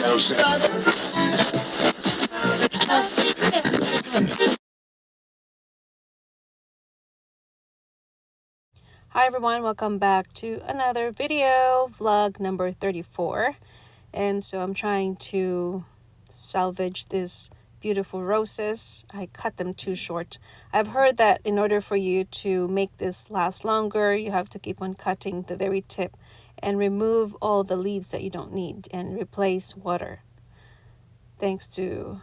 Hi everyone, welcome back to another video, vlog number 34. And so I'm trying to salvage these beautiful roses. I cut them too short. I've heard that in order for you to make this last longer, you have to keep on cutting the very tip and remove all the leaves that you don't need and replace water. Thanks to,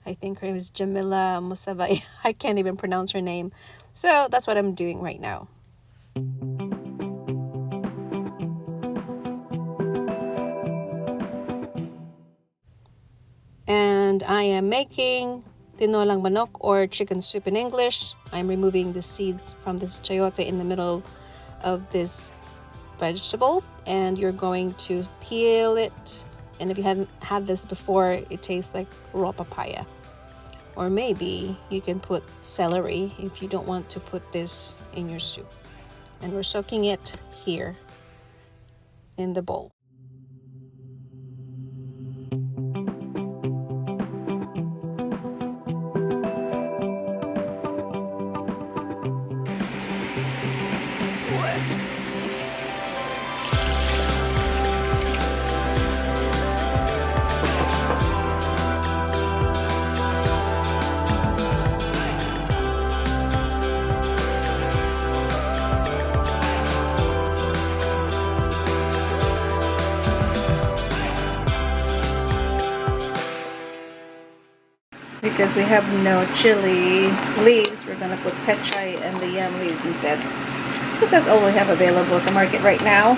I think her name is Jamila Musavai. I can't even pronounce her name. So that's what I'm doing right now. And I am making tinolang manok, or chicken soup in English. I'm removing the seeds from this chayote in the middle of this vegetable, and you're going to peel it. And if you haven't had this before, it tastes like raw papaya. Or maybe you can put celery if you don't want to put this in your soup. And we're soaking it here in the bowl. Because we have no chili leaves, we're gonna put pechay and the yam leaves instead. Because that's all we have available at the market right now.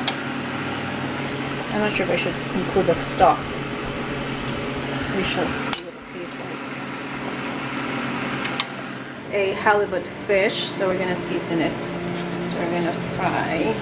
I'm not sure if I should include the stalks. We shall see what it tastes like. It's a halibut fish, so we're gonna season it. So we're gonna fry.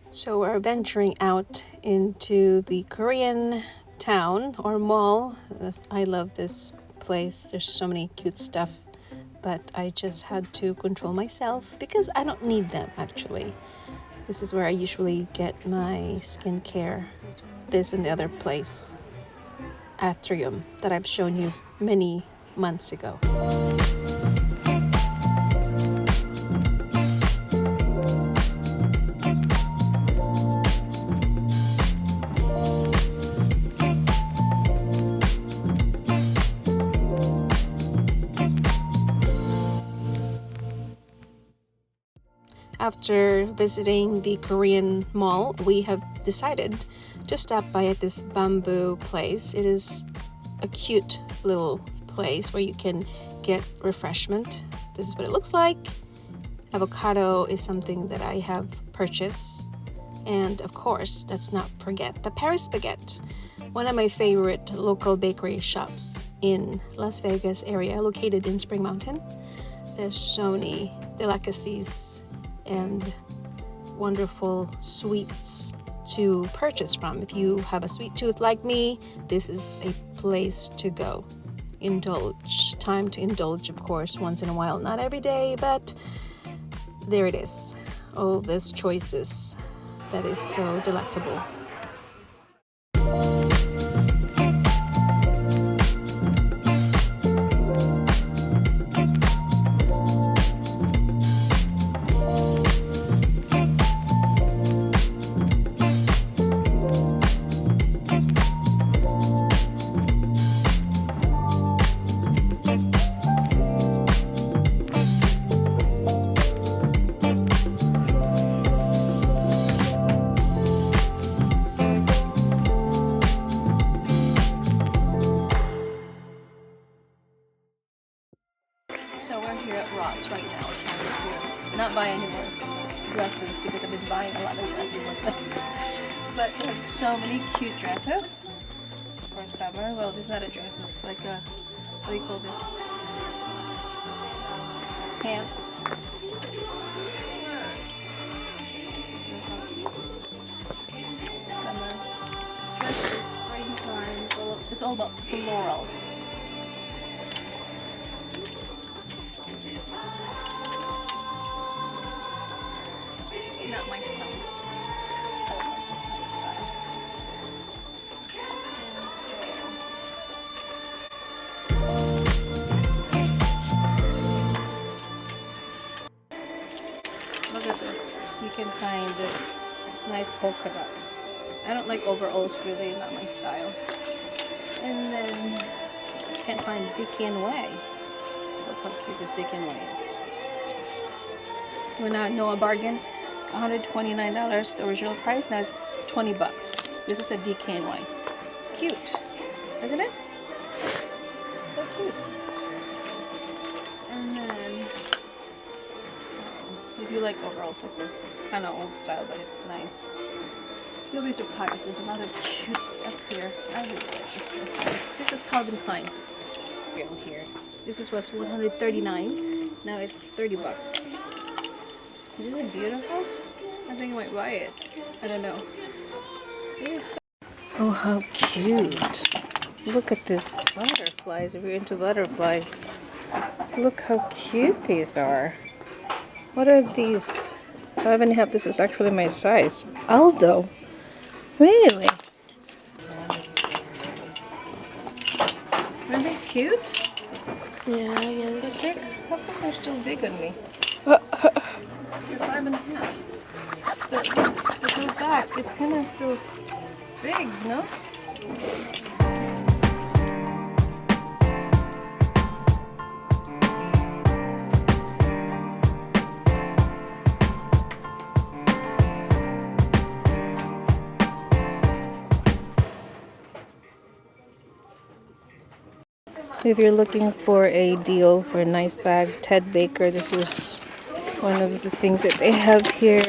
So we're venturing out into the Korean town or mall. I love this place. There's so many cute stuff, but I just had to control myself because I don't need them actually. This is where I usually get my skincare. This and the other place, Atrium, that I've shown you many months ago. After visiting the Korean mall, we have decided to stop by at this bamboo place. It is a cute little place where you can get refreshment. This is what it looks like. Avocado is something that I have purchased. And of course, let's not forget the Paris baguette, one of my favorite local bakery shops in Las Vegas area, located in Spring Mountain. There's so many delicacies and wonderful sweets to purchase from. If you have a sweet tooth like me, this is a place to go. Indulge. Time to indulge, of course, once in a while. Not every day, but there it is. All these choices. That is so delectable. So we're here at Ross right now, trying to not buy any more dresses because I've been buying a lot of dresses lately. But we have so many cute dresses for summer. Well, this is not a dress, it's like a, what do you call this? Pants. all about florals. Not my style. Look at this. You can find this nice polka dots. I don't like overalls, really, not my style. And then you can't find DKNY. Look how cute this DKNY is. When I know a bargain, $129 the original price. Now it's 20 bucks. This is a DKNY. It's cute, isn't it? So cute. And then if you like overalls like this, kind of old style, but it's nice. You'll be surprised. There's a lot of cute stuff here. I really like this dress. This is Calvin Klein. Here. This was $139. Now it's 30 bucks. Isn't it beautiful? I think I might buy it. I don't know. It is so... Oh, how cute. Look at this butterflies. If you're into butterflies. Look how cute these are. What are these? 5.5. This is actually my size. Aldo. Really? Are they cute? Yeah, But how come they're still big on me? They're 5.5. The whole back, it's kind of still big, no? If you're looking for a deal for a nice bag, Ted Baker, this is one of the things that they have here.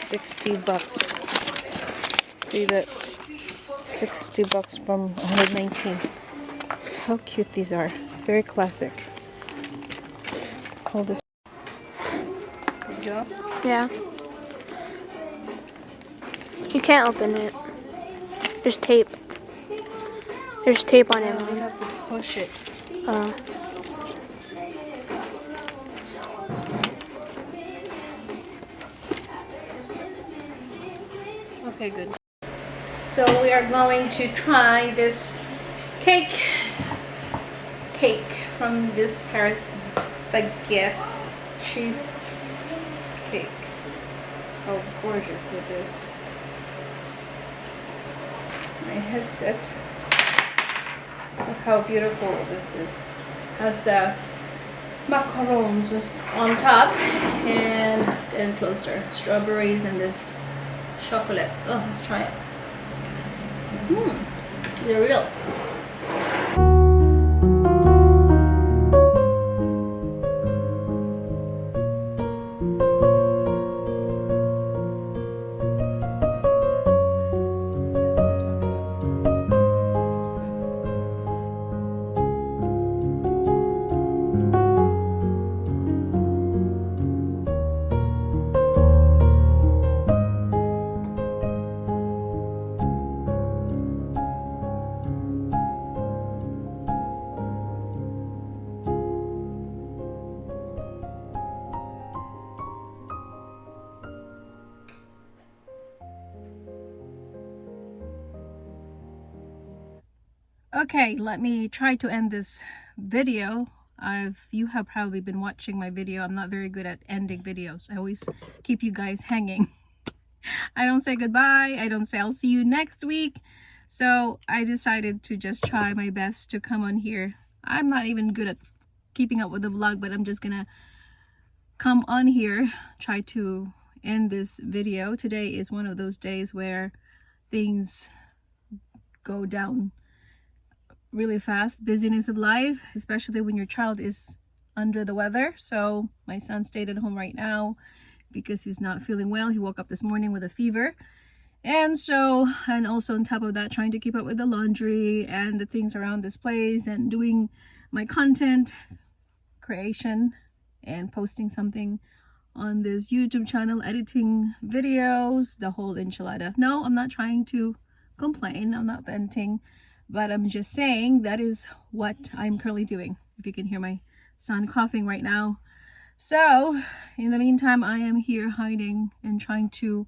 60 bucks. See that? 60 bucks from 119. How cute these are. Very classic. Hold this. Good job. Yeah. You can't open it. There's tape. There's tape on it. You have to push it. Okay, good. So we are going to try this cake from this Paris baguette cheese cake. How gorgeous it is. My headset. Look how beautiful this is. Has the macarons just on top and getting closer. Strawberries and this chocolate. Oh, let's try it. They're real. Okay, let me try to end this video. You have probably been watching my video. I'm not very good at ending videos. I always keep you guys hanging. I don't say goodbye. I don't say I'll see you next week. So I decided to just try my best to come on here. I'm not even good at keeping up with the vlog, but I'm just gonna come on here, try to end this video. Today is one of those days where things go down really fast. Busyness of life, especially when your child is under the weather. So my son stayed at home right now because he's not feeling well. He woke up this morning with a fever, and also on top of that, trying to keep up with the laundry and the things around this place and doing my content creation and posting something on this YouTube channel, editing videos, the whole enchilada. No, I'm not trying to complain, I'm not venting, but I'm just saying that is what I'm currently doing. If you can hear my son coughing right now. So in the meantime, I am here hiding and trying to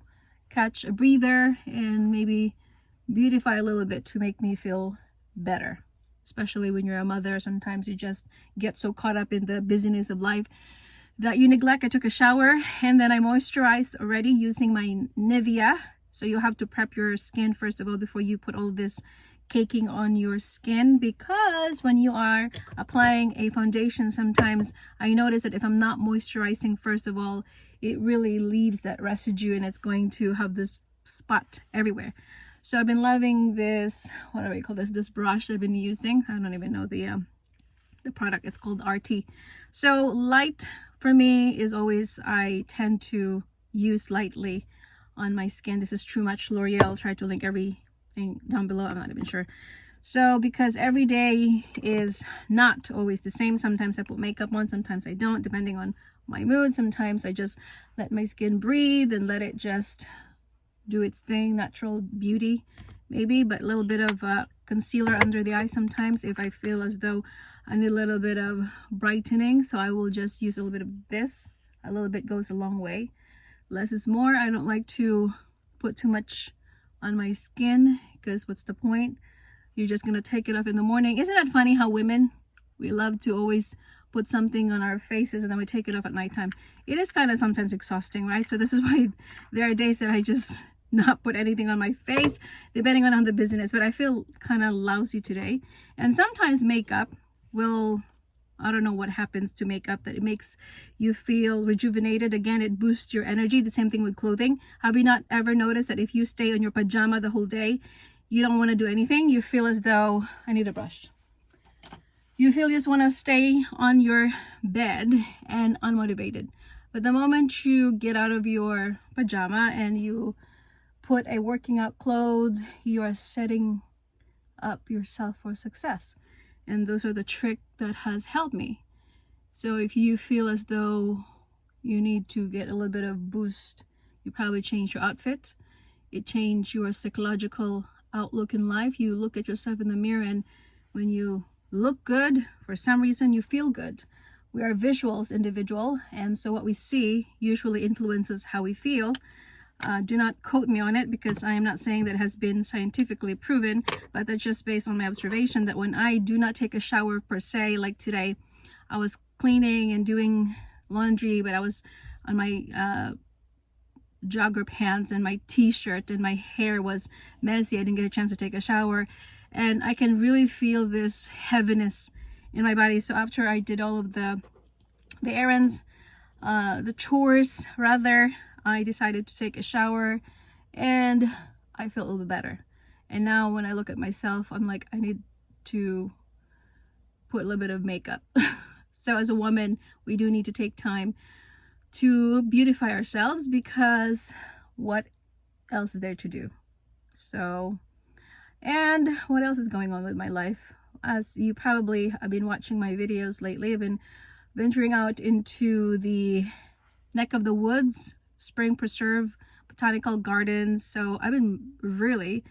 catch a breather and maybe beautify a little bit to make me feel better. Especially when you're a mother, sometimes you just get so caught up in the busyness of life that you neglect. I took a shower and then I moisturized already using my Nivea. So you have to prep your skin first of all before you put all this caking on your skin, because when you are applying a foundation, sometimes I notice that if I'm not moisturizing first of all, it really leaves that residue and it's going to have this spot everywhere. So I've been loving this, what do we call this brush I've been using. I don't even know the product. It's called RT. So light for me is always, I tend to use lightly on my skin. This is True Match L'Oreal. I'll try to link everything down below. I'm not even sure. So because every day is not always the same, sometimes I put makeup on, sometimes I don't, depending on my mood. Sometimes I just let my skin breathe and let it just do its thing, natural beauty maybe, but a little bit of concealer under the eye sometimes if I feel as though I need a little bit of brightening. So I will just use a little bit of this. A little bit goes a long way. Less is more. I don't like to put too much on my skin because what's the point? You're just gonna take it off in the morning. Isn't that funny how women, we love to always put something on our faces and then we take it off at nighttime. It is kind of sometimes exhausting, right? So this is why there are days that I just not put anything on my face depending on the business, but I feel kind of lousy today. And sometimes makeup will, I don't know what happens to makeup, that it makes you feel rejuvenated. Again, it boosts your energy. The same thing with clothing. Have you not ever noticed that if you stay on your pajama the whole day, you don't want to do anything? You feel as though, I need a brush. You feel you just want to stay on your bed and unmotivated. But the moment you get out of your pajama and you put a working out clothes, you are setting up yourself for success. And those are the trick that has helped me. So if you feel as though you need to get a little bit of boost, you probably change your outfit. It changed your psychological outlook in life. You look at yourself in the mirror, and when you look good, for some reason you feel good. We are visuals individual, and so what we see usually influences how we feel. Do not quote me on it, because I am not saying that it has been scientifically proven, but that's just based on my observation that when I do not take a shower per se, like today, I was cleaning and doing laundry, but I was on my jogger pants and my t-shirt and my hair was messy. I didn't get a chance to take a shower, and I can really feel this heaviness in my body. So after I did all of the errands, the chores rather, I decided to take a shower and I feel a little bit better. And now when I look at myself, I'm like, I need to put a little bit of makeup. So as a woman, we do need to take time to beautify ourselves, because what else is there to do? So, and what else is going on with my life? As you probably have been watching my videos lately, I've been venturing out into the neck of the woods, Spring Preserve Botanical Gardens. So I've been really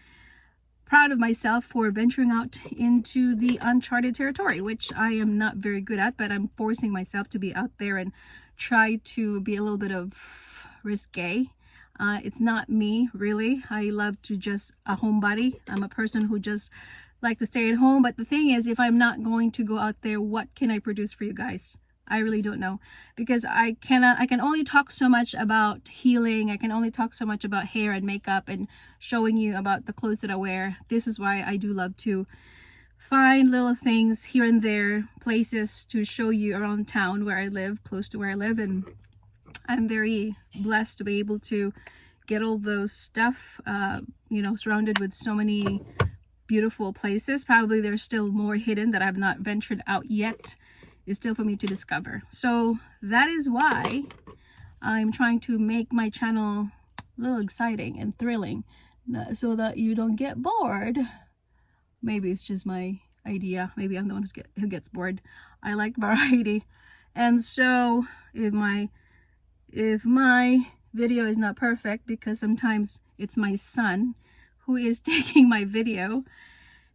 proud of myself for venturing out into the uncharted territory, which I am not very good at, but I'm forcing myself to be out there and try to be a little bit of risque. It's not me, really. I love to just a homebody. I'm a person who just like to stay at home. But the thing is, if I'm not going to go out there, what can I produce for you guys? I really don't know, because I can only talk so much about healing. I can only talk so much about hair and makeup and showing you about the clothes that I wear. This is why I do love to find little things here and there, places to show you around town where I live, close to where I live. And I'm very blessed to be able to get all those stuff, surrounded with so many beautiful places. Probably there's still more hidden that I've not ventured out yet. Is still for me to discover. So that is why I'm trying to make my channel a little exciting and thrilling, so that you don't get bored. Maybe it's just my idea. Maybe I'm the one who gets bored. I like variety. And so if my video is not perfect, because sometimes it's my son who is taking my video,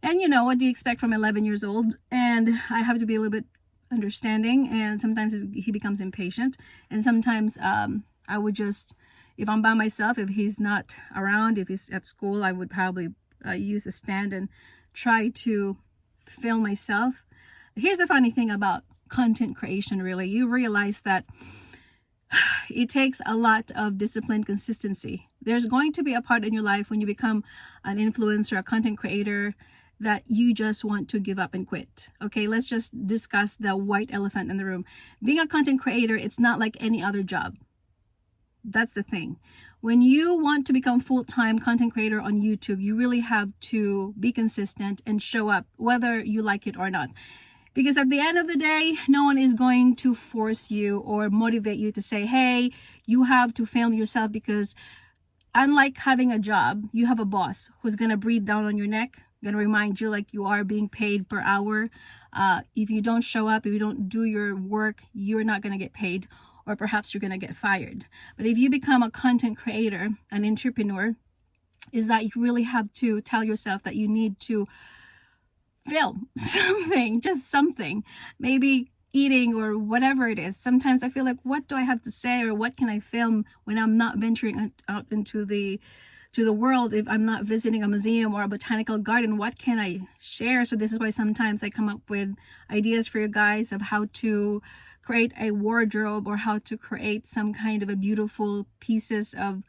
And you know, what do you expect from 11 years old? And I have to be a little bit understanding, and sometimes he becomes impatient. And sometimes I would just, if I'm by myself, if he's not around, if he's at school, I would probably use a stand and try to film myself. Here's the funny thing about content creation, really. You realize that it takes a lot of discipline, consistency. There's going to be a part in your life when you become an influencer, a content creator, that you just want to give up and quit. Okay, let's just discuss the white elephant in the room. Being a content creator, it's not like any other job. That's the thing. When you want to become full-time content creator on YouTube, you really have to be consistent and show up whether you like it or not. Because at the end of the day, no one is going to force you or motivate you to say, hey, you have to film yourself, because unlike having a job, you have a boss who's going to breathe down on your neck, going to remind you like you are being paid per hour. If you don't show up, if you don't do your work, you're not going to get paid, or perhaps you're going to get fired. But if you become a content creator, an entrepreneur, is that you really have to tell yourself that you need to film something, just something, maybe eating or whatever it is. Sometimes I feel like, what do I have to say, or what can I film when I'm not venturing out into the world? If I'm not visiting a museum or a botanical garden, what can I share? So this is why sometimes I come up with ideas for you guys of how to create a wardrobe, or how to create some kind of a beautiful pieces of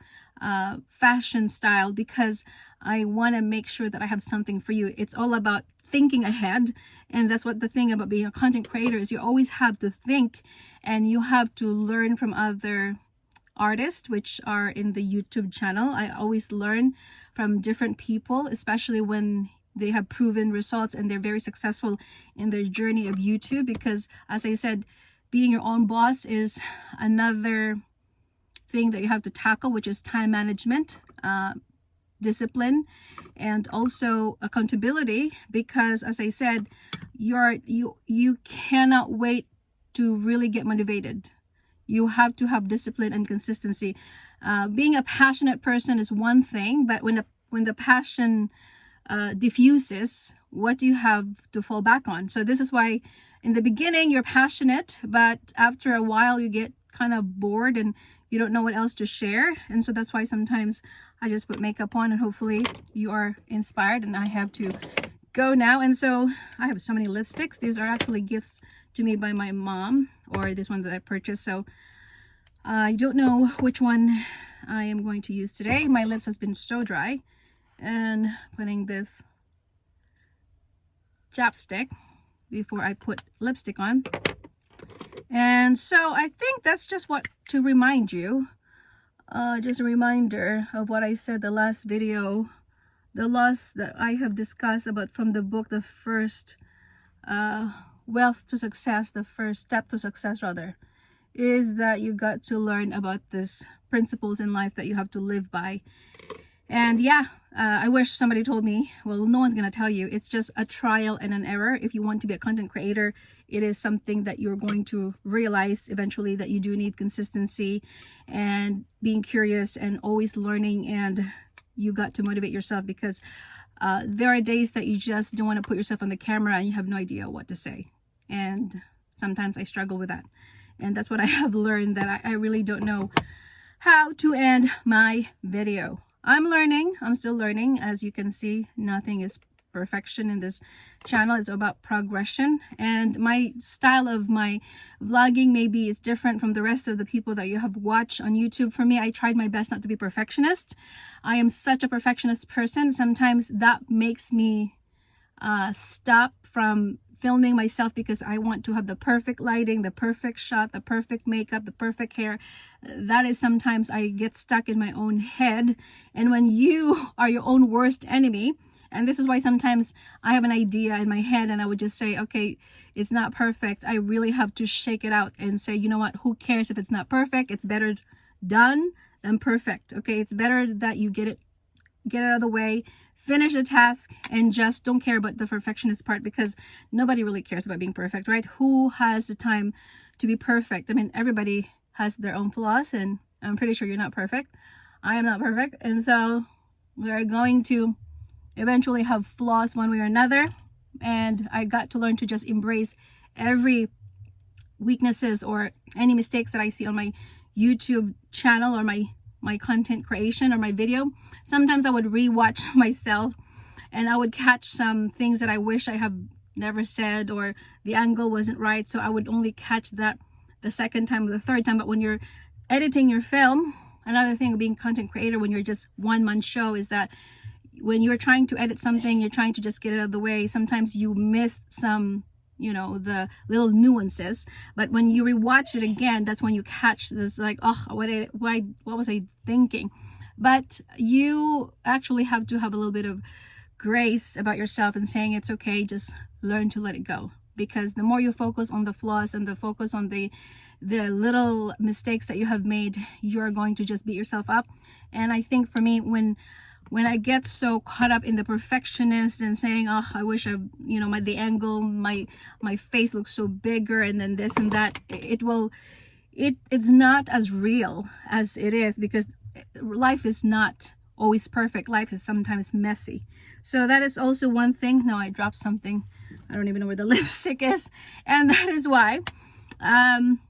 fashion style, because I want to make sure that I have something for you. It's all about thinking ahead, and that's what the thing about being a content creator is. You always have to think, and you have to learn from other artists which are in the YouTube channel. I always learn from different people, especially when they have proven results and they're very successful in their journey of YouTube, because as I said, being your own boss is another thing that you have to tackle, which is time management, discipline, and also accountability. Because as I said, you cannot wait to really get motivated. You have to have discipline and consistency. Being a passionate person is one thing, but when the passion diffuses, what do you have to fall back on? So this is why in the beginning you're passionate, but after a while you get kind of bored and you don't know what else to share. And so that's why sometimes I just put makeup on, and hopefully you are inspired. And I have to go now. And so I have so many lipsticks. These are actually gifts to me by my mom, or this one that I purchased. So I don't know which one I am going to use today. My lips has been so dry, and putting this chapstick before I put lipstick on. And so I think that's just what to remind you, just a reminder of what I said the last video, the loss that I have discussed about from the book, the first wealth to success, the first step to success rather, is that you got to learn about these principles in life that you have to live by. And yeah, I wish somebody told me, well, no one's going to tell you. It's just a trial and an error. If you want to be a content creator, it is something that you're going to realize eventually, that you do need consistency and being curious and always learning. And you got to motivate yourself, because there are days that you just don't want to put yourself on the camera and you have no idea what to say. And sometimes I struggle with that. And that's what I have learned, that I really don't know how to end my video. I'm learning. I'm still learning. As you can see, nothing is perfection in this channel. It's about progression. And my style of my vlogging maybe is different from the rest of the people that you have watched on YouTube. For me, I tried my best not to be perfectionist. I am such a perfectionist person. Sometimes that makes me stop from filming myself, because I want to have the perfect lighting, the perfect shot, the perfect makeup, the perfect hair. That is, sometimes I get stuck in my own head. And when you are your own worst enemy, and this is why sometimes I have an idea in my head and I would just say, okay, it's not perfect. I really have to shake it out and say, you know what, who cares if it's not perfect? It's better done than perfect. Okay, it's better that you get it out of the way, finish the task, and just don't care about the perfectionist part, because nobody really cares about being perfect, right? Who has the time to be perfect? I mean, everybody has their own flaws, and I'm pretty sure you're not perfect. I am not perfect. And so we're going to eventually have flaws one way or another, and I got to learn to just embrace every weaknesses or any mistakes that I see on my YouTube channel or my content creation or my video. Sometimes I would rewatch myself and I would catch some things that I wish I have never said, or the angle wasn't right, so I would only catch that the second time or the third time. But when you're editing your film, another thing of being content creator when you're just one-man show is that when you're trying to edit something, you're trying to just get it out of the way, sometimes you miss some, you know, the little nuances. But when you rewatch it again, that's when you catch this, like, oh, what was I thinking? But you actually have to have a little bit of grace about yourself and saying it's okay, just learn to let it go. Because the more you focus on the flaws and the focus on the little mistakes that you have made, you're going to just beat yourself up. And I think for me, when I get so caught up in the perfectionist and saying, oh, I wish the angle, my face looks so bigger, and then this and that, it's not as real as it is, because life is not always perfect. Life is sometimes messy. So that is also one thing. Now I dropped something. I don't even know where the lipstick is. And that is why,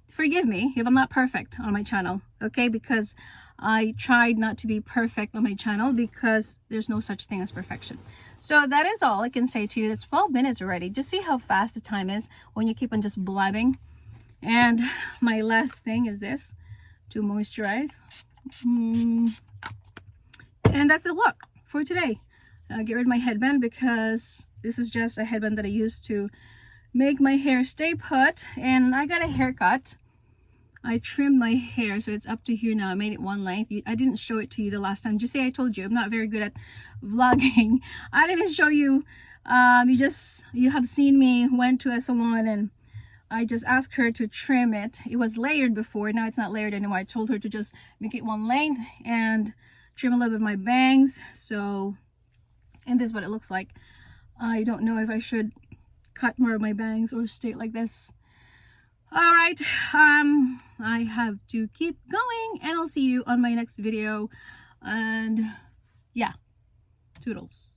forgive me if I'm not perfect on my channel, okay? Because I tried not to be perfect on my channel, because there's no such thing as perfection. So that is all I can say to you. It's 12 minutes already. Just see how fast the time is when you keep on just blabbing. And my last thing is this, to moisturize. And that's the look for today. Get rid of my headband, because this is just a headband that I used to make my hair stay put. And I got a haircut. I trimmed my hair, so it's up to here now. I made it one length. I didn't show it to you the last time. Just say I told you. I'm not very good at vlogging. I didn't even show you. You have seen me went to a salon and I just asked her to trim it. It was layered before. Now it's not layered anymore. I told her to just make it one length and trim a little bit of my bangs. So, and this is what it looks like. I don't know if I should cut more of my bangs or stay like this. All right, I have to keep going, and I'll see you on my next video. And yeah, toodles.